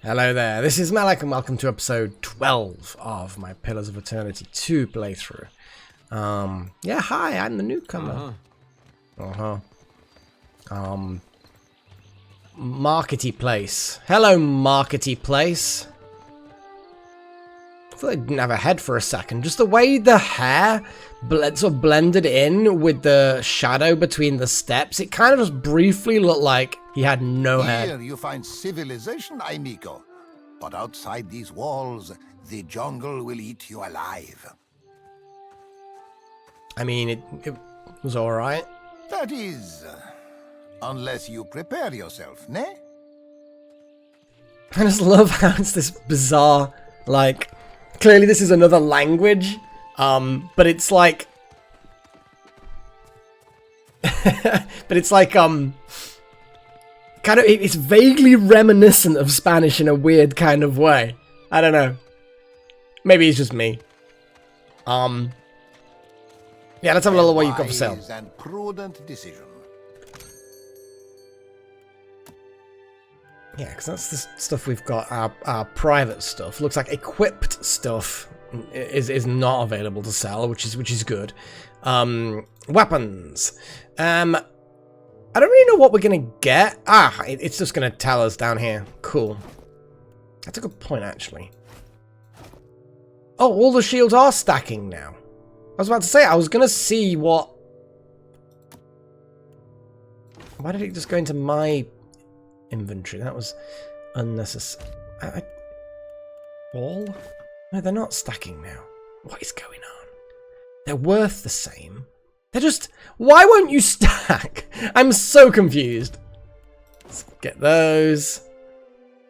Hello there, this is Malak and welcome to episode 12 of my Pillars of Eternity 2 playthrough. Yeah, hi, I'm the newcomer. Markety place. Hello, Markety place. I thought I didn't have a head for a second. Just the way the hair sort of blended in with the shadow between the steps, it kind of just briefly looked like he had no head. Here you find civilization, amigo. But outside these walls, the jungle will eat you alive. I mean, it was alright. That is, unless you prepare yourself, ne? I just love how it's this bizarre, like, clearly this is another language, but it's like, kind of, it's vaguely reminiscent of Spanish in a weird kind of way. I don't know. Maybe it's just me. Yeah, let's have a little what you've got for sale. Wise and prudent decision. Yeah, because that's the stuff we've got, our private stuff. Looks like equipped stuff is not available to sell, which is good. Weapons. I don't really know what we're going to get. It's just going to tell us down here. Cool. That's a good point, actually. Oh, all the shields are stacking now. I was about to say, I was going to see what... Why did it just go into my inventory? That was unnecessary. All? No, they're not stacking now. What is going on? They're worth the same. They're just... Why won't you stack? I'm so confused. Let's get those.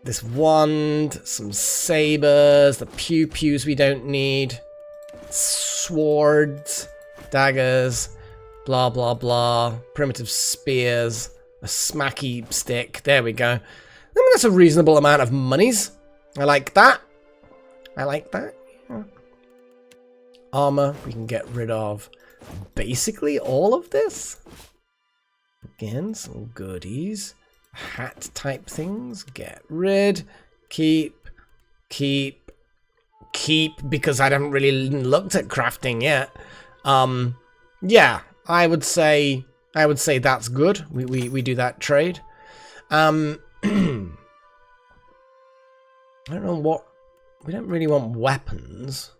This wand. Some sabers. The pew-pews we don't need. Swords. Daggers. Blah, blah, blah. Primitive spears. A smacky stick. There we go. I mean, that's a reasonable amount of monies. I like that. I like that. Yeah. Armor we can get rid of. Basically all of this. Again, some goodies. Hat type things. Get rid. Keep. Because I haven't really looked at crafting yet. Yeah, I would say that's good. We do that trade. I don't know what... We don't really want weapons.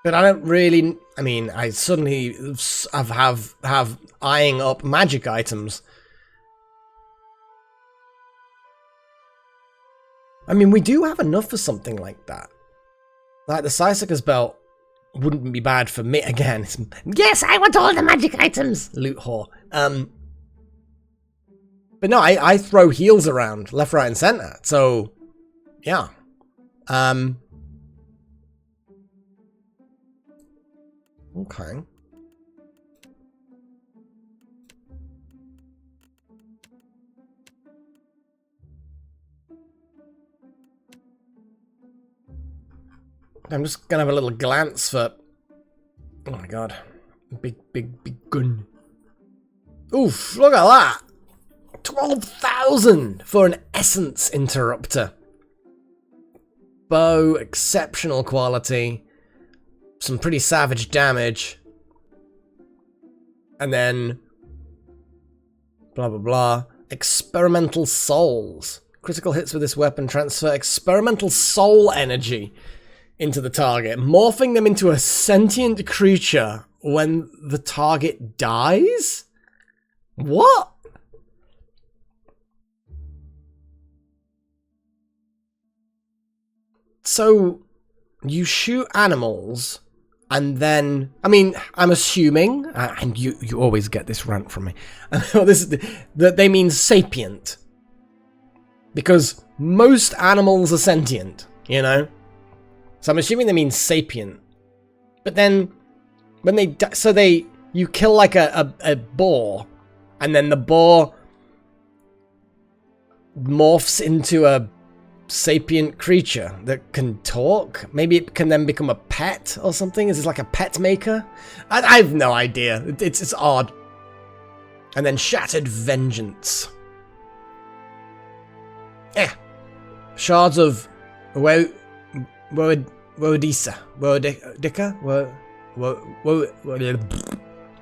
But I don't really... I mean, I suddenly have eyeing up magic items. I mean, we do have enough for something like that. Like, the Sisaker's belt wouldn't be bad for me. Again, it's, yes, I want all the magic items! Loot whore. But no, I throw heals around left, right, and center. So, yeah. Okay. I'm just gonna have a little glance for... Oh my god. Big gun. Oof, look at that! 12,000 for an essence interrupter. Bow, exceptional quality. Some pretty savage damage. And then... Blah, blah, blah. Experimental souls. Critical hits with this weapon transfer experimental soul energy into the target, morphing them into a sentient creature when the target dies? What? So, you shoot animals... And then, I mean, I'm assuming, and you always get this rant from me, that they mean sapient. Because most animals are sentient, you know? So I'm assuming they mean sapient. But then, when they die, so you kill like a boar, and then the boar morphs into a sapient creature that can talk. Maybe it can then become a pet or something. Is this like a pet maker? I have no idea. It's odd. And then Shattered Vengeance. Shards of Woadisa. Woadika?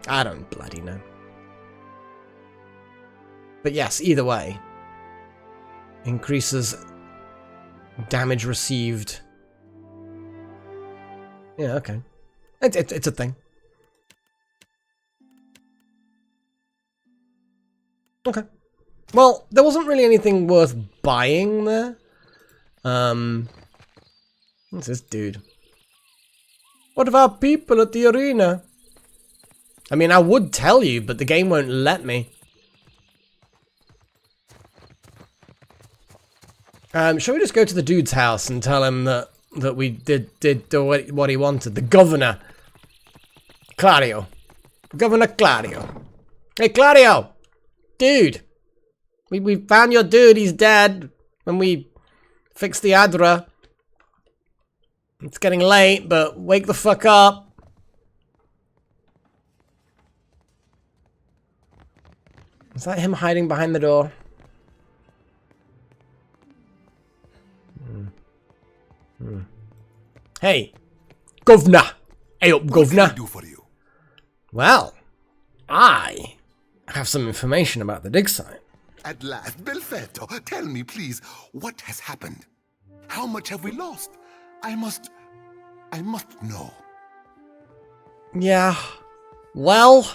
I don't bloody know. But yes, either way. Increases damage received. Yeah, okay. It's a thing. Okay. Well, there wasn't really anything worth buying there. What's this dude? What of our people at the arena? I mean, I would tell you, but the game won't let me. Shall we just go to the dude's house and tell him that we did what he wanted? The governor. Claudio. Governor Claudio. Hey, Claudio! Dude! We found your dude, he's dead. When we fixed the Adra. It's getting late, but wake the fuck up. Is that him hiding behind the door? Hey, governor. Hey up, governor. What can I do for you? Well, I have some information about the dig site. At last, Belfetto, tell me, please, what has happened? How much have we lost? I must know. Yeah. Well.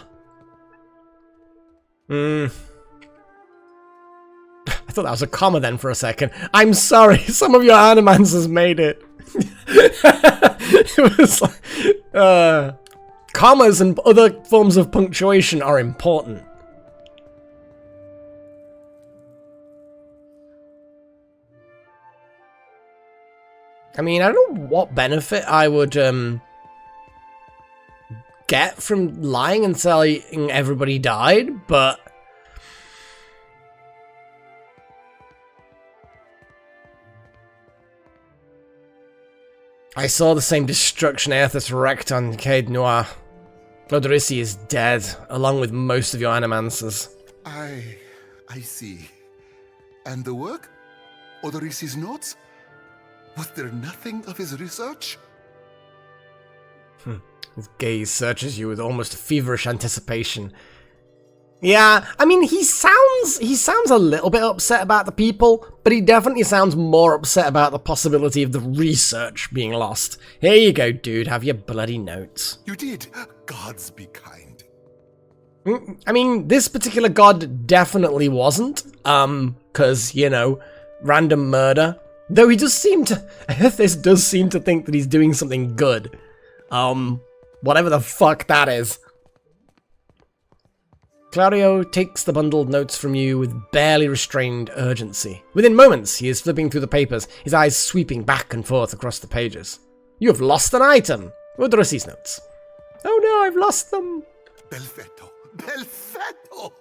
I thought that was a comma then for a second. I'm sorry, some of your animancers made it. It was like, commas and other forms of punctuation are important. I mean, I don't know what benefit I would get from lying and saying everybody died, but I saw the same destruction Aethys wrecked on Cade Noir. Odorisi is dead, along with most of your animancers. I see. And the work? Odorisi's notes? Was there nothing of his research? His gaze searches you with almost feverish anticipation. Yeah, I mean, he sounds a little bit upset about the people, but he definitely sounds more upset about the possibility of the research being lost. Here you go, dude, have your bloody notes. You did. Gods be kind. I mean, this particular god definitely wasn't, because, you know, random murder. Though he does seem to, this does seem to think that he's doing something good. Whatever the fuck that is. Claudio takes the bundled notes from you with barely restrained urgency. Within moments, he is flipping through the papers, his eyes sweeping back and forth across the pages. You have lost an item. Odorisi's notes. Oh no, I've lost them. Belfetto! Belfetto!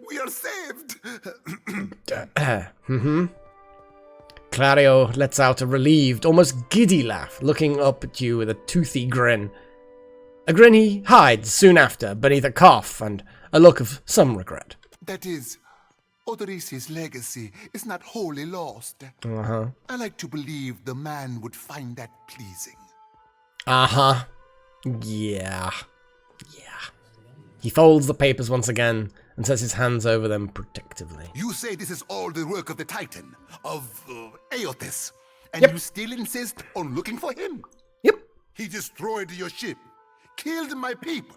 We are saved! Claudio lets out a relieved, almost giddy laugh, looking up at you with a toothy grin. A grin he hides soon after beneath a cough and a look of some regret. That is, Odorisi's legacy is not wholly lost. Uh-huh. I like to believe the man would find that pleasing. Uh-huh. Yeah. He folds the papers once again and sets his hands over them protectively. You say this is all the work of the Titan, of Aethys, and Yep. you still insist on looking for him? Yep. He destroyed your ship, killed my people.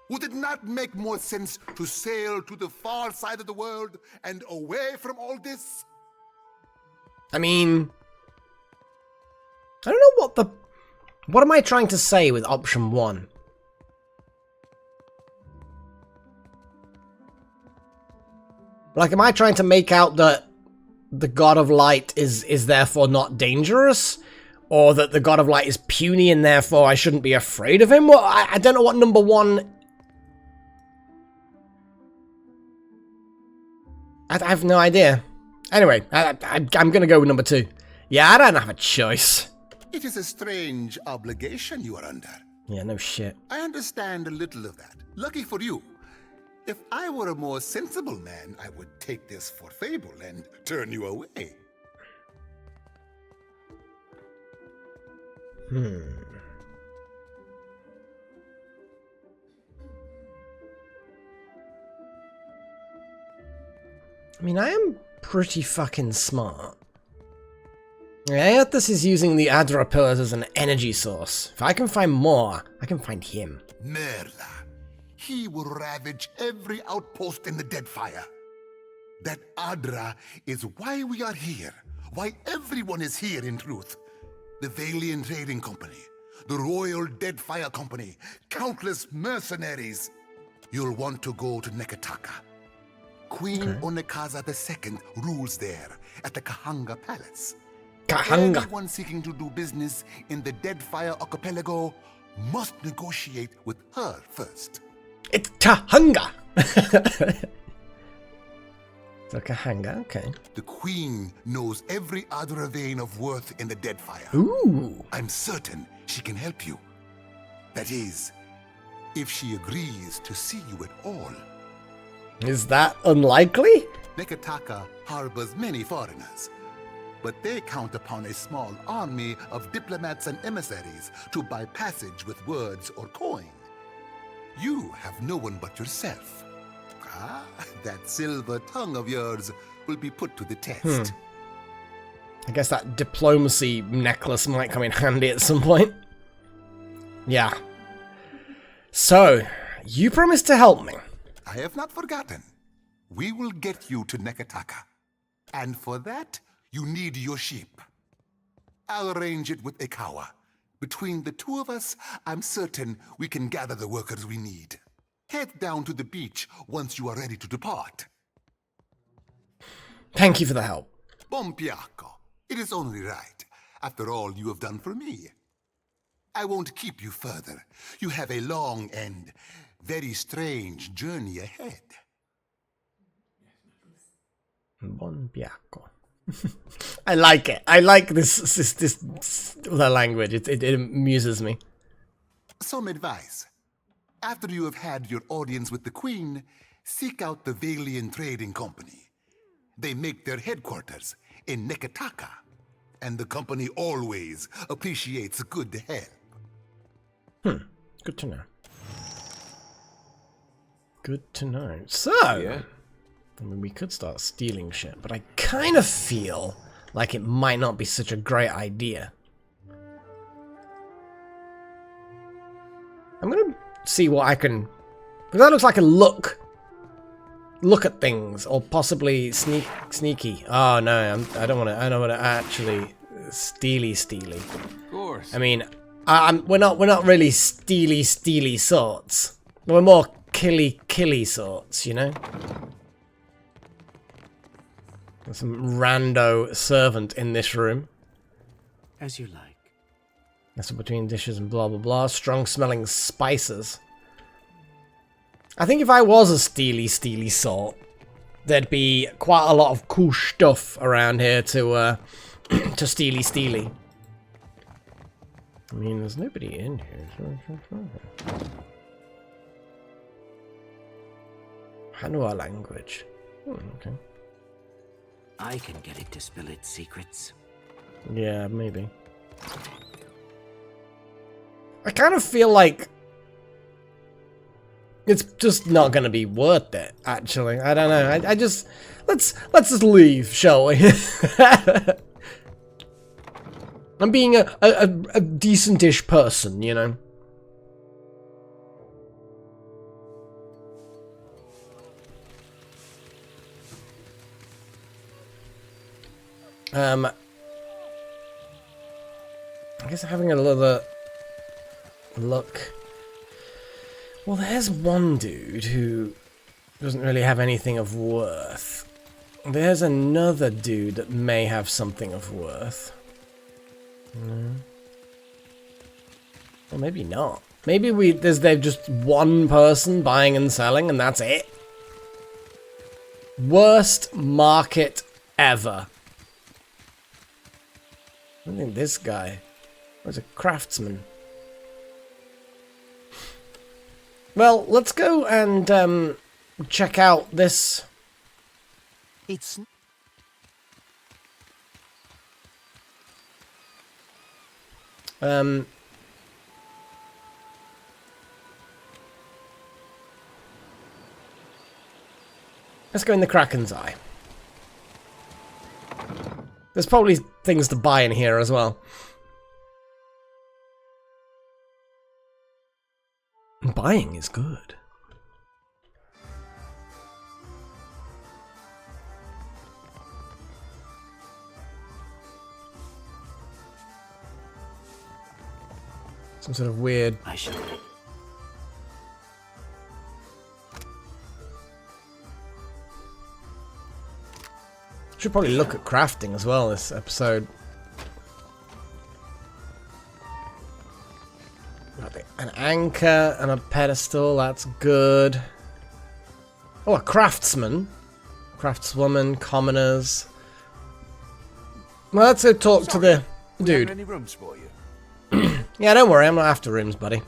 Would it not make more sense to sail to the far side of the world and away from all this? I mean, I don't know what am I trying to say with option 1? Like, am I trying to make out that the God of Light is therefore not dangerous? Or that the God of Light is puny and therefore I shouldn't be afraid of him? Well, I don't know what number 1... I have no idea. Anyway, I'm gonna go with number 2. Yeah, I don't have a choice. It is a strange obligation you are under. Yeah, no shit. I understand a little of that. Lucky for you. If I were a more sensible man, I would take this for fable and turn you away. I mean, I am pretty fucking smart. Aeothus is using the Adra pillars as an energy source. If I can find more, I can find him. Merla. He will ravage every outpost in the Deadfire. That Adra is why we are here. Why everyone is here, in truth. The Valiant Trading Company, the Royal Deadfire Company, countless mercenaries. You'll want to go to Neketaka. Queen Onekaza II rules there at the Kahanga Palace. Kahanga. Everyone seeking to do business in the Deadfire Archipelago must negotiate with her first. It's Kahanga! So Kahanga, okay. The Queen knows every other vein of worth in the Deadfire. Ooh. I'm certain she can help you. That is, if she agrees to see you at all. Is that unlikely? Neketaka harbors many foreigners, but they count upon a small army of diplomats and emissaries to buy passage with words or coin. You have no one but yourself. Ah, that silver tongue of yours will be put to the test. I guess that diplomacy necklace might come in handy at some point. Yeah. So, you promised to help me. I have not forgotten. We will get you to Neketaka. And for that, you need your ship. I'll arrange it with Ikawa. Between the two of us, I'm certain we can gather the workers we need. Head down to the beach once you are ready to depart. Thank you for the help. Buon piacco. It is only right, after all you have done for me. I won't keep you further. You have a long and very strange journey ahead. Buon piacco. I like it. I like this the language. It amuses me. Some advice. After you have had your audience with the Queen, seek out the Valiant Trading Company. They make their headquarters in Neketaka, and the company always appreciates good help. Good to know. Good to know. So, Yeah. I mean, we could start stealing shit, but I kind of feel like it might not be such a great idea. I'm gonna see what I can... Because that looks like a look at things, or possibly sneaky. Oh no, I don't want to actually steely. Of course. I mean, we're not really steely sorts. We're more killy sorts, you know. There's some rando servant in this room. As you like. That's between dishes and blah blah blah. Strong smelling spices. I think if I was a steely sort, there'd be quite a lot of cool stuff around here to to steely. I mean, there's nobody in here. Hanua language. Okay. I can get it to spill its secrets. Yeah, maybe. I kind of feel like it's just not going to be worth it, actually. I don't know. I just... Let's just leave, shall we? I'm being a decent-ish person, you know? I guess having another look. Well, there's one dude who doesn't really have anything of worth. There's another dude that may have something of worth. Or maybe not. Maybe there's just one person buying and selling and that's it. Worst market ever. I think this guy was a craftsman. Well, let's go and check out this. It's... Let's go in the Kraken's Eye. There's probably things to buy in here as well. Buying is good. Some sort of weird... I shall. Should probably look at crafting as well this episode. An anchor and a pedestal, that's good. Oh, a craftsman. Craftswoman, commoners. Well, let's go talk to the dude. Any rooms for you? Yeah, don't worry, I'm not after rooms, buddy.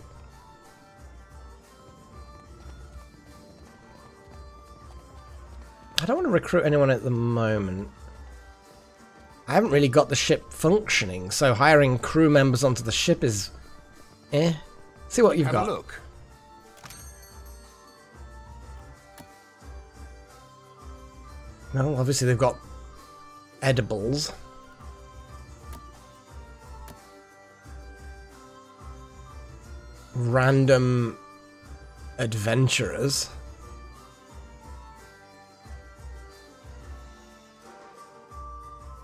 I don't want to recruit anyone at the moment. I haven't really got the ship functioning, so hiring crew members onto the ship is... eh. See what you've got. Have a look. No, obviously they've got edibles. Random adventurers.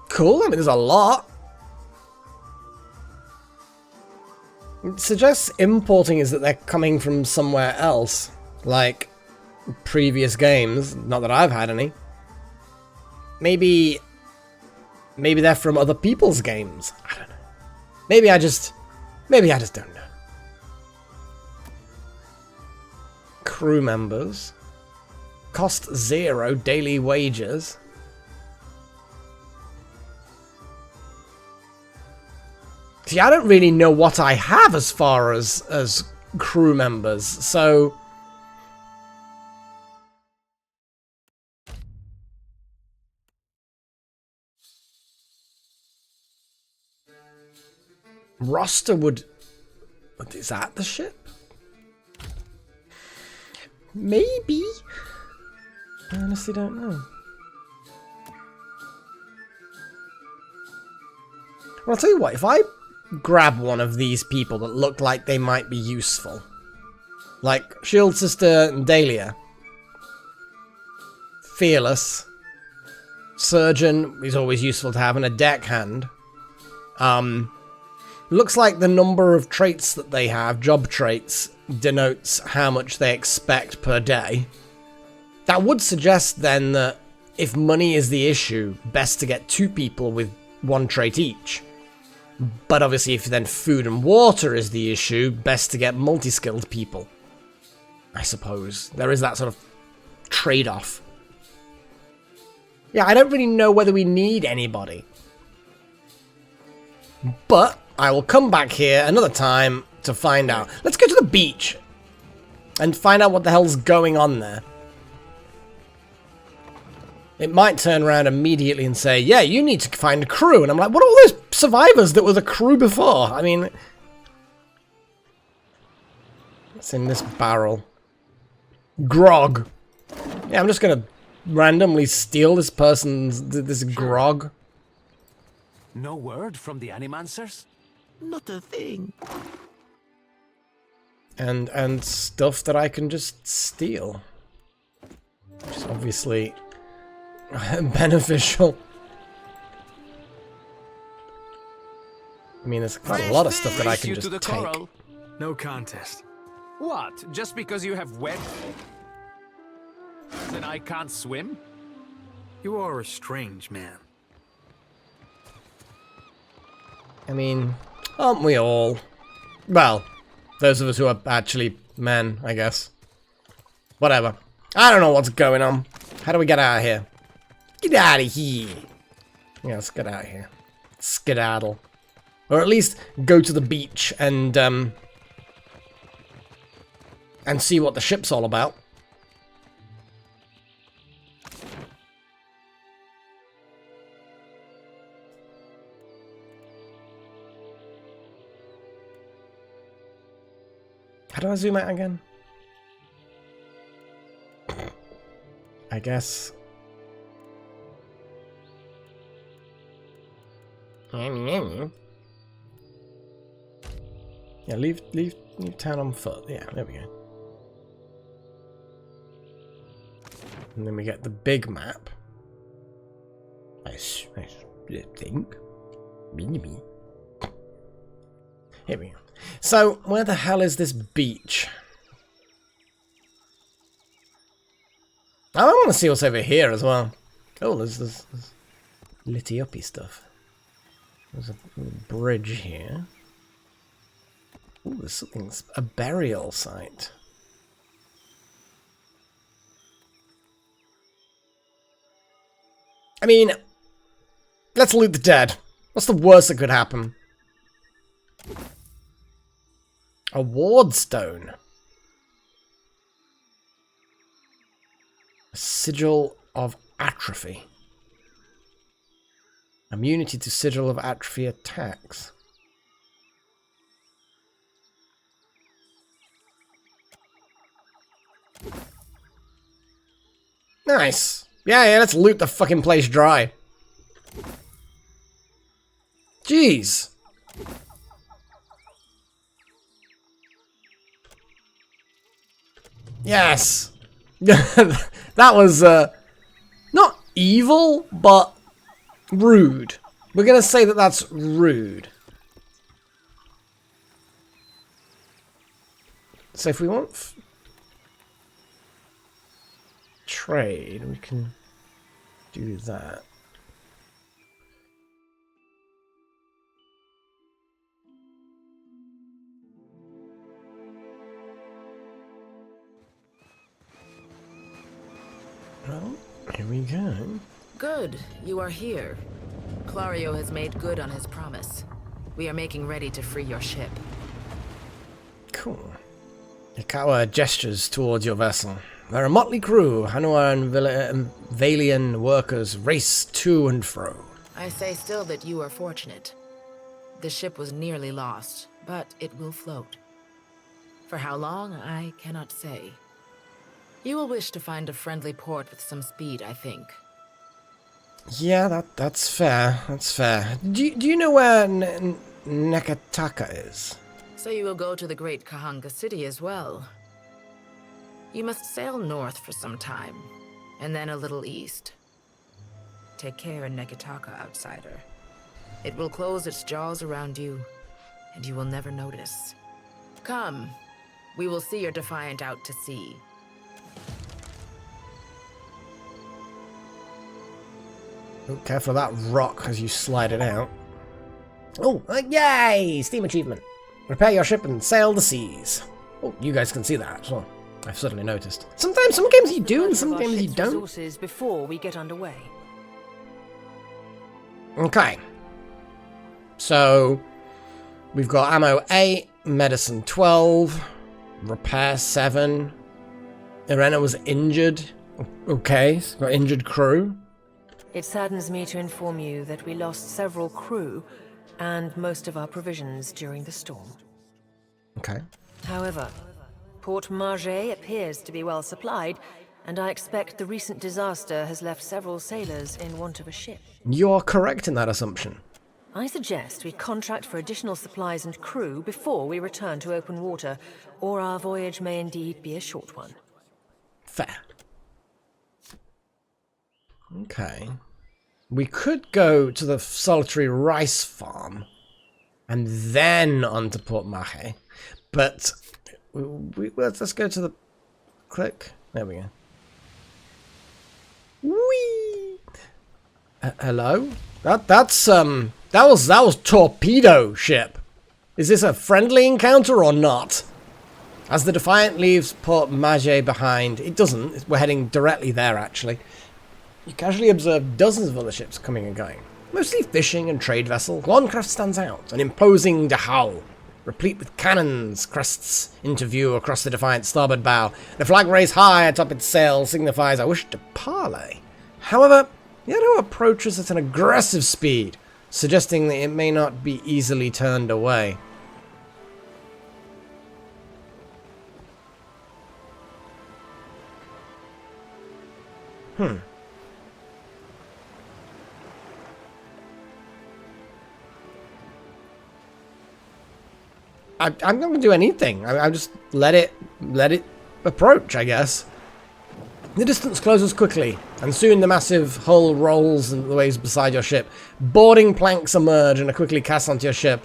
Cool, I mean there's a lot. It suggests importing is that they're coming from somewhere else, like previous games, not that I've had any. Maybe they're from other people's games. I don't know. Maybe I just don't know. Crew members. Cost 0 daily wages. See, I don't really know what I have as far as crew members, so... Roster would... Is that the ship? Maybe? I honestly don't know. Well, I'll tell you what, if I grab one of these people that look like they might be useful, like Shield Sister and Dahlia, Fearless, Surgeon is always useful to have, and a deckhand. Looks like the number of traits that they have, job traits, denotes how much they expect per day. That would suggest then that if money is the issue, best to get 2 people with 1 trait each. But obviously if then food and water is the issue, best to get multi-skilled people. I suppose. There is that sort of trade-off. Yeah, I don't really know whether we need anybody. But I will come back here another time to find out. Let's go to the beach and find out what the hell's going on there. It might turn around immediately and say, yeah, you need to find a crew. And I'm like, what are all those survivors that were the crew before? I mean... What's in this barrel? Grog. Yeah, I'm just going to randomly steal this person's... this grog. No word from the Animancers? Not a thing. And stuff that I can just steal. Which is obviously... beneficial. I mean, there's quite a lot of stuff that I can just take. No contest. What? Just because you have web? Then I can't swim? You are a strange man. I mean, aren't we all? Well, those of us who are actually men, I guess. Whatever. I don't know what's going on. How do we get out of here? Get out of here. Yeah, let's get out of here. Skedaddle. Or at least go to the beach and see what the ship's all about. do I zoom out again? I guess. Yeah, leave town on foot. Yeah, there we go. And then we get the big map. I think. Here we go. So, where the hell is this beach? I want to see what's over here as well. Oh, there's litty-uppy stuff. There's a bridge here. Ooh, there's something, a burial site. I mean, let's loot the dead. What's the worst that could happen? A ward stone. A sigil of atrophy. Immunity to sigil of atrophy attacks. Nice. Yeah, let's loot the fucking place dry. Jeez. Yes. That was, not evil, but rude. We're gonna say that that's rude. So if we want trade, we can do that. Well, here we go. Good, you are here. Clario has made good on his promise. We are making ready to free your ship. Cool. Ikawa gestures towards your vessel. They're a motley crew. Hanua and Valian workers race to and fro. I say still that you are fortunate. The ship was nearly lost, but it will float. For how long, I cannot say. You will wish to find a friendly port with some speed, I think. Yeah, that's fair. That's fair. Do you know where Nekataka is? So you will go to the great Kahanga city as well. You must sail north for some time, and then a little east. Take care in Nekataka, outsider. It will close its jaws around you, and you will never notice. Come, we will see your Defiant out to sea. Oh, careful of that rock as you slide it out. Oh, yay! Steam achievement. Repair your ship and sail the seas. Oh, you guys can see that as well. I've certainly noticed. Sometimes, some games you do and some games you don't. Resources before we get underway. Okay. So, we've got ammo 8, medicine 12, repair 7. Irena was injured. Okay, so got injured crew. It saddens me to inform you that we lost several crew and most of our provisions during the storm. Okay. However, Port Margé appears to be well supplied, and I expect the recent disaster has left several sailors in want of a ship. You're correct in that assumption. I suggest we contract for additional supplies and crew before we return to open water, or our voyage may indeed be a short one. Fair. Okay. We could go to the solitary rice farm and then on to Port Mahe, but let's go to the click. There we go. Whee! Hello? That was torpedo ship. Is this a friendly encounter or not? As the Defiant leaves Port Mahe behind, it doesn't. We're heading directly there actually. You casually observe dozens of other ships coming and going, mostly fishing and trade vessels. One craft stands out, an imposing dhow, replete with cannons, crests into view across the Defiant's starboard bow. The flag raised high atop its sail signifies I wish to parley. However, the dhow approaches at an aggressive speed, suggesting that it may not be easily turned away. I'm not going to do anything. I'll just let it approach, I guess. The distance closes quickly, and soon the massive hull rolls into the waves beside your ship. Boarding planks emerge and are quickly cast onto your ship,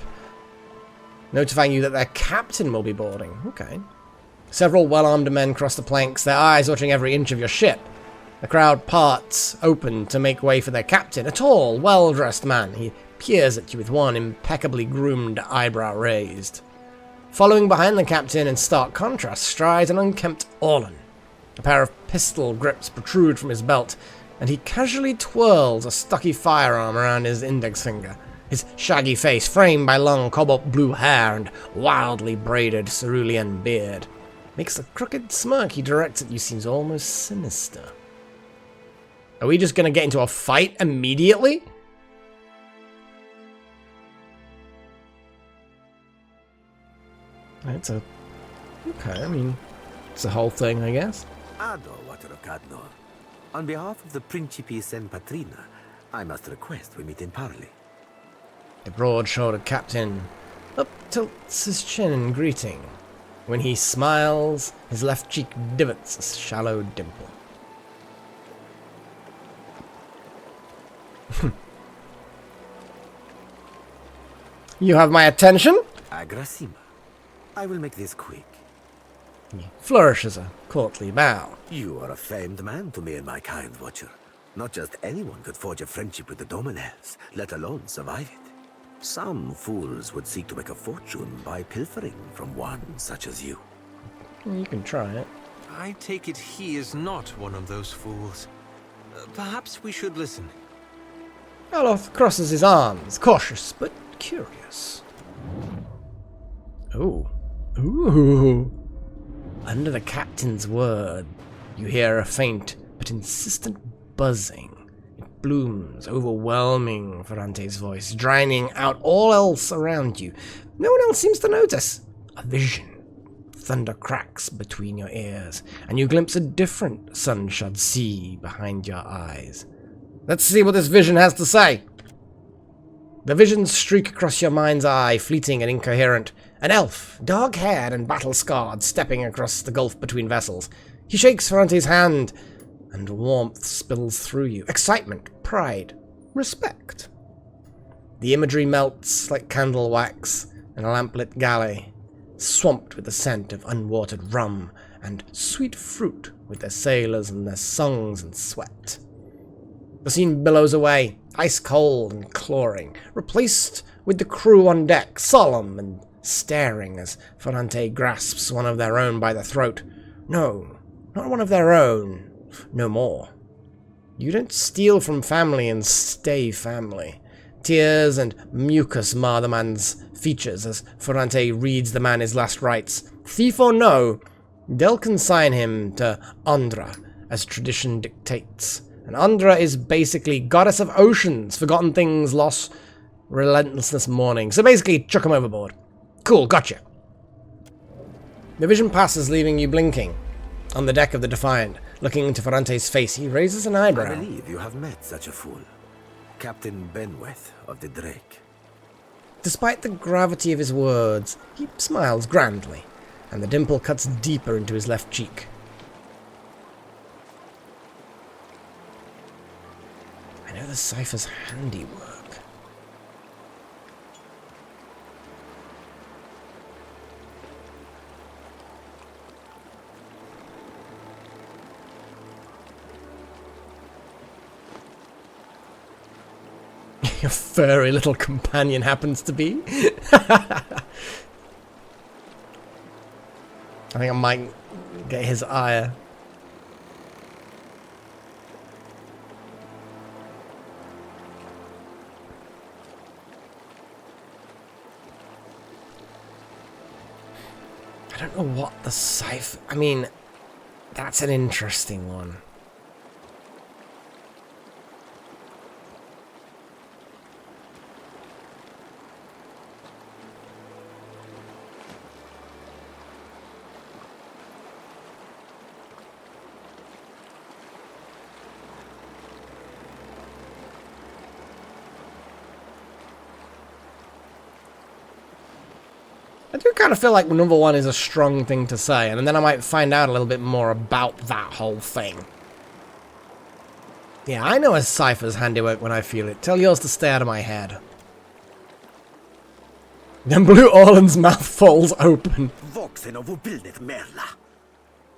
notifying you that their captain will be boarding. Okay. Several well-armed men cross the planks, their eyes watching every inch of your ship. The crowd parts open to make way for their captain, a tall, well-dressed man. He peers at you with one impeccably groomed eyebrow raised. Following behind the captain in stark contrast strides an unkempt Orlan. A pair of pistol grips protrude from his belt, and he casually twirls a stocky firearm around his index finger. His shaggy face, framed by long cobalt blue hair and wildly braided cerulean beard, makes the crooked smirk he directs at you seems almost sinister. Are we just going to get into a fight immediately? It's a... Okay, I mean, it's a whole thing, I guess. Ado, Water of Cadnor. On behalf of the Principe Sen Patrina, I must request we meet in parley. The broad-shouldered captain up tilts his chin in greeting. When he smiles, his left cheek divots a shallow dimple. You have my attention? Agrasima. I will make this quick. He flourishes a courtly bow. You are a famed man to me and my kind, Watcher. Not just anyone could forge a friendship with the Dominels, let alone survive it. Some fools would seek to make a fortune by pilfering from one such as you. You can try it. I take it he is not one of those fools. Perhaps we should listen. Aloth crosses his arms, cautious but curious. Ooh. Ooh. Under the captain's word, you hear a faint but insistent buzzing. It blooms, overwhelming Ferrante's voice, drowning out all else around you. No one else seems to notice. A vision. Thunder cracks between your ears, and you glimpse a different sun-shod sea behind your eyes. Let's see what this vision has to say. The visions streak across your mind's eye, fleeting and incoherent. An elf, dark-haired and battle-scarred, stepping across the gulf between vessels. He shakes Ferrante's hand, and warmth spills through you. Excitement, pride, respect. The imagery melts like candle wax in a lamplit galley, swamped with the scent of unwatered rum and sweet fruit with their sailors and their songs and sweat. The scene billows away, ice-cold and clawing, replaced with the crew on deck, solemn and staring as Ferrante grasps one of their own by the throat. No, not one of their own. No more. You don't steal from family and stay family. Tears and mucus mar the man's features as Ferrante reads the man his last rites. Thief or no, they'll consign him to Andra, as tradition dictates. And Andra is basically goddess of oceans, forgotten things, loss, relentlessness, mourning. So basically, chuck him overboard. Cool, gotcha. The vision passes, leaving you blinking. On the deck of the Defiant, looking into Ferrante's face, he raises an eyebrow. I believe you have met such a fool. Captain Benweth of the Drake. Despite the gravity of his words, he smiles grandly, and the dimple cuts deeper into his left cheek. I know the cipher's handiwork. Your furry little companion happens to be. I think I might get his ire. I don't know what the cipher... I mean, that's an interesting one. I do kind of feel like number one is a strong thing to say, and then I might find out a little bit more about that whole thing. Yeah, I know a cipher's handiwork when I feel it. Tell yours to stay out of my head. Then Blue Orland's mouth falls open. Voxen of Ubilnet Merla.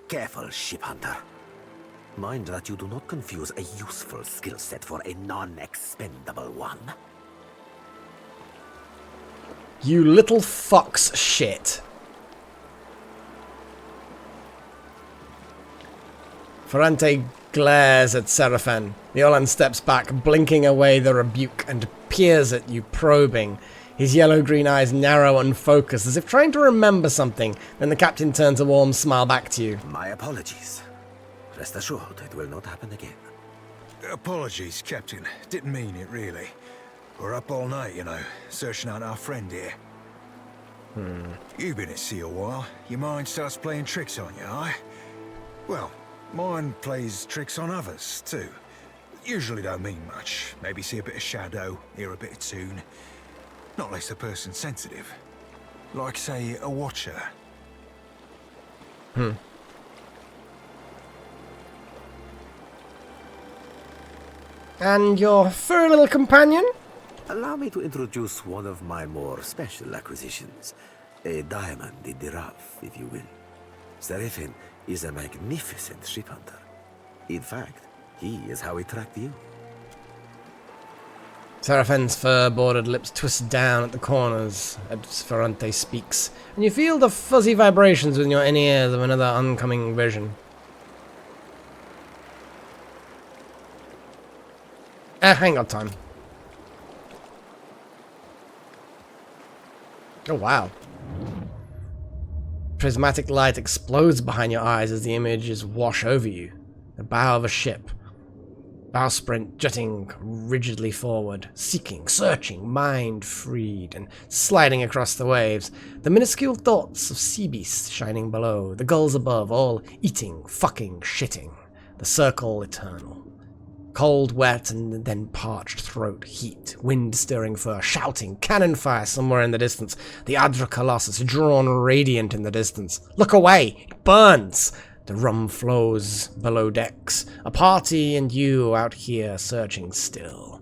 Careful, ship hunter. Mind that you do not confuse a useful skill set for a non-expendable one. You little fox shit. Ferrante glares at Seraphin. The Orlan steps back, blinking away the rebuke, and peers at you, probing. His yellow-green eyes narrow and focus, as if trying to remember something. Then the captain turns a warm smile back to you. My apologies. Rest assured, it will not happen again. Apologies, Captain. Didn't mean it, really. We're up all night, you know, searching out our friend here. You've been at sea a while. Your mind starts playing tricks on you, aye? Well, mine plays tricks on others, too. Usually don't mean much. Maybe see a bit of shadow, hear a bit of tune. Not unless the person's sensitive. Like, say, a watcher. And your furry little companion? Allow me to introduce one of my more special acquisitions. A diamond in the rough, if you will. Seraphin is a magnificent ship hunter. In fact, he is how we tracked you. Seraphin's fur-bordered lips twist down at the corners as Ferrante speaks, and you feel the fuzzy vibrations within your inner ears of another oncoming vision. Hang on time. Oh wow. Prismatic light explodes behind your eyes as the images wash over you. The bow of a ship. Bowsprit jutting rigidly forward, seeking, searching, mind freed, and sliding across the waves. The minuscule thoughts of sea beasts shining below, the gulls above, all eating, fucking, shitting. The circle eternal. Cold, wet, and then parched throat, heat, wind-stirring fur, shouting, cannon fire somewhere in the distance. The Adra Colossus, drawn radiant in the distance. Look away! It burns! The rum flows below decks. A party and you out here searching still.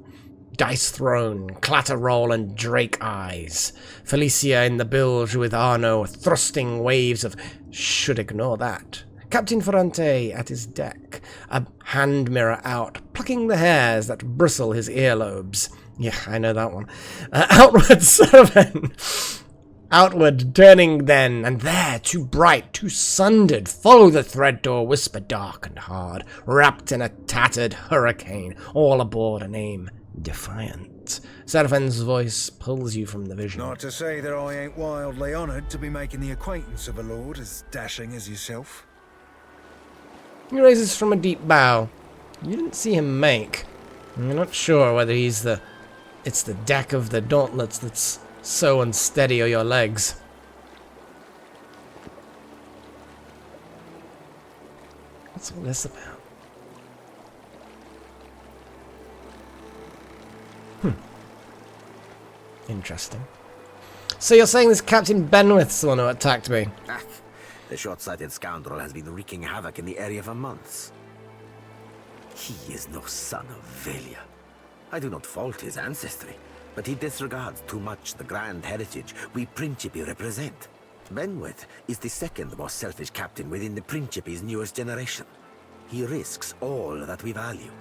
Dice thrown, clatter roll, and drake eyes. Felicia in the bilge with Arno, thrusting waves of should ignore that. Captain Ferrante at his deck, a hand mirror out, plucking the hairs that bristle his earlobes. Yeah, I know that one. Outward Seraphin. Outward, turning then, and there, too bright, too sundered, follow the thread door, whisper dark and hard, wrapped in a tattered hurricane, all aboard a name defiant. Seraphin's voice pulls you from the vision. Not to say that I ain't wildly honoured to be making the acquaintance of a lord as dashing as yourself. He raises from a deep bow. You didn't see him make. You're not sure whether it's the deck of the Dauntlets that's so unsteady, or your legs. What's all this about? Interesting. So you're saying this Captain Benwith's the one who attacked me? The short-sighted scoundrel has been wreaking havoc in the area for months. He is no son of Velia. I do not fault his ancestry, but he disregards too much the grand heritage we Principi represent. Benwith is the second most selfish captain within the Principi's newest generation. He risks all that we value.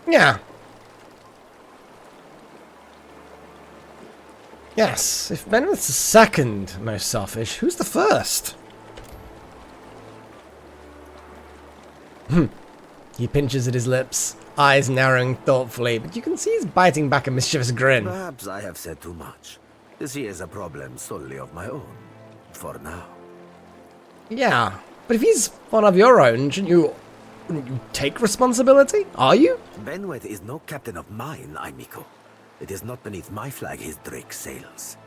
Yeah. Yes, if Benwith's the second most selfish, who's the first? He pinches at his lips, eyes narrowing thoughtfully, but you can see he's biting back a mischievous grin. Perhaps I have said too much. This is a problem solely of my own. For now. Yeah, but if he's one of your own, wouldn't you take responsibility? Are you? Benwith is no captain of mine, Aimiko. It is not beneath my flag his drake sails.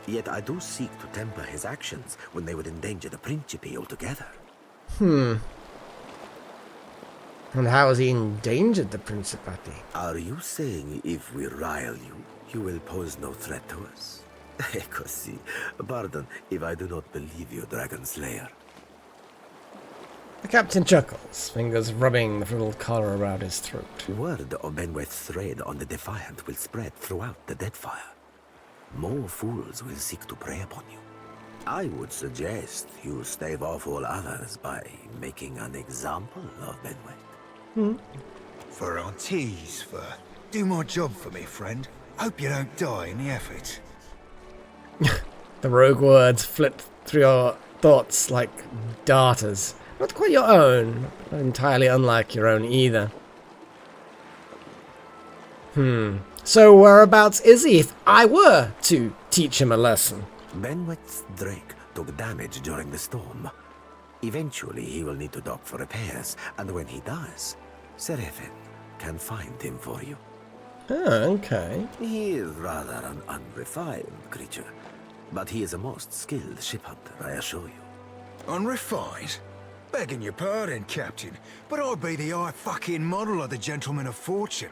Yet I do seek to temper his actions when they would endanger the Principe altogether. And how has he endangered the Principati? Are you saying if we rile you, you will pose no threat to us? Così, pardon if I do not believe you, Dragon Slayer. The captain chuckles, fingers rubbing the little collar around his throat. Word of Benweth's thread on the Defiant will spread throughout the Deadfire. More fools will seek to prey upon you. I would suggest you stave off all others by making an example of Benweth. For Auntie's, do my job for me, friend. Hope you don't die in the effort. The rogue words flit through your thoughts like darters. Not quite your own, not entirely unlike your own either. So whereabouts is he if I were to teach him a lesson? Benweth's Drake took damage during the storm. Eventually he will need to dock for repairs, and when he does, Seraphin can find him for you. Oh, okay. He is rather an unrefined creature, but he is a most skilled ship hunter, I assure you. Unrefined? Begging your pardon, Captain, but I'd be the high fucking model of the Gentleman of Fortune.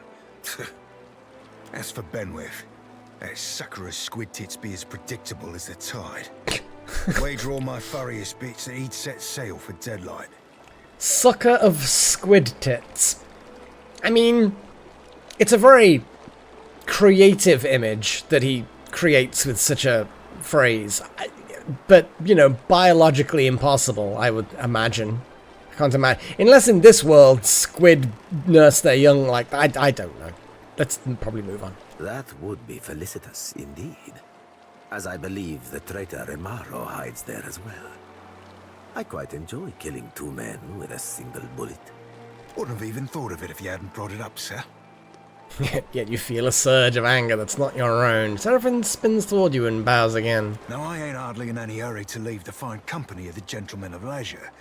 As for Benweth, that sucker of squid tits be as predictable as the tide. Wager all my furriest bits that he'd set sail for Deadlight. Sucker of squid tits. I mean, it's a very creative image that he creates with such a phrase. But, you know, biologically impossible, I would imagine. I can't imagine. Unless in this world, squid nurse their young like that. I don't know. Let's probably move on. That would be felicitous indeed, as I believe the traitor Remaro hides there as well. I quite enjoy killing two men with a single bullet. Wouldn't have even thought of it if you hadn't brought it up, sir. Yet you feel a surge of anger that's not your own. Seraphin spins toward you and bows again. Now, I ain't hardly in any hurry to leave the fine company of the Gentlemen of Leisure,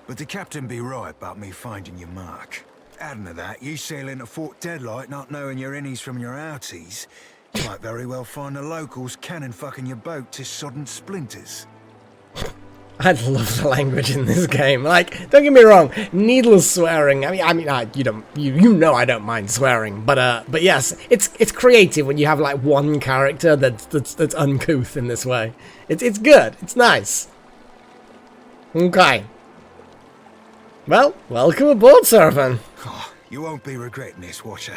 but the captain be right about me finding your mark. Adding to that, you sail into Fort Deadlight not knowing your innies from your outies, you might very well find the locals cannon fucking your boat to sodden splinters. I love the language in this game. Like, don't get me wrong, needless swearing. You know I don't mind swearing, but yes, it's creative when you have like one character that's uncouth in this way. It's good. It's nice. Okay. Well, welcome aboard, Seraphin. Oh, you won't be regretting this, Watcher.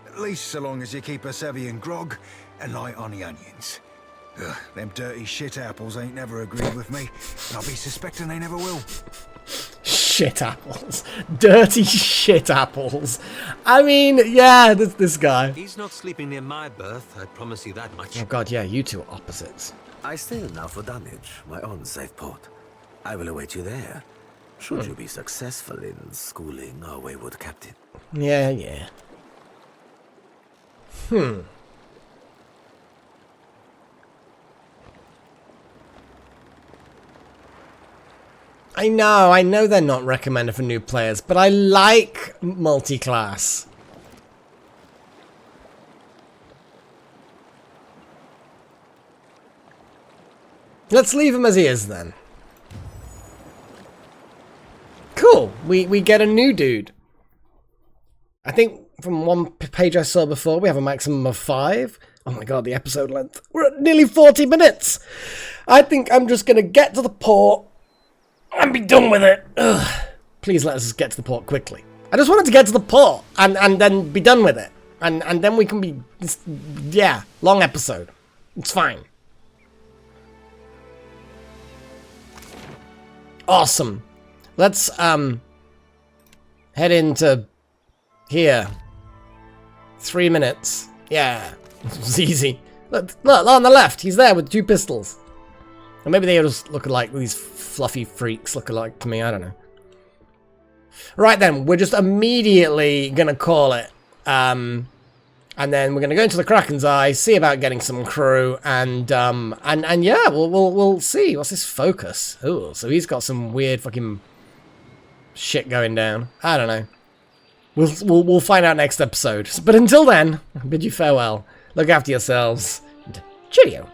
At least so long as you keep us heavy in grog and light on the onions. Ugh, them dirty shit apples ain't never agreed with me, and I'll be suspecting they never will. Shit apples. Dirty shit apples. I mean, yeah, this guy. He's not sleeping near my berth, I promise you that much. Oh god, yeah, you two are opposites. I sail now for Dunwich, my own safe port. I will await you there, should you be successful in schooling our wayward captain. Yeah. I know they're not recommended for new players, but I like multi-class. Let's leave him as he is then. Cool, we get a new dude. I think from one page I saw before, we have a maximum of 5. Oh my god, the episode length. We're at nearly 40 minutes. I think I'm just going to get to the port and be done with it. Ugh. Please let us get to the port quickly. I just wanted to get to the port and then be done with it. And then we can be... Yeah, long episode. It's fine. Awesome. Let's head into here. 3 minutes. Yeah. It's easy. Look, on the left. He's there with 2 pistols. Or maybe they just look like these fluffy freaks look alike to me. I don't know. Right then, we're just immediately gonna call it. And then we're gonna go into the Kraken's Eye, see about getting some crew, and yeah, we'll see. What's his focus? Oh, so he's got some weird fucking shit going down. I don't know. We'll find out next episode. But until then, I bid you farewell. Look after yourselves. And cheerio.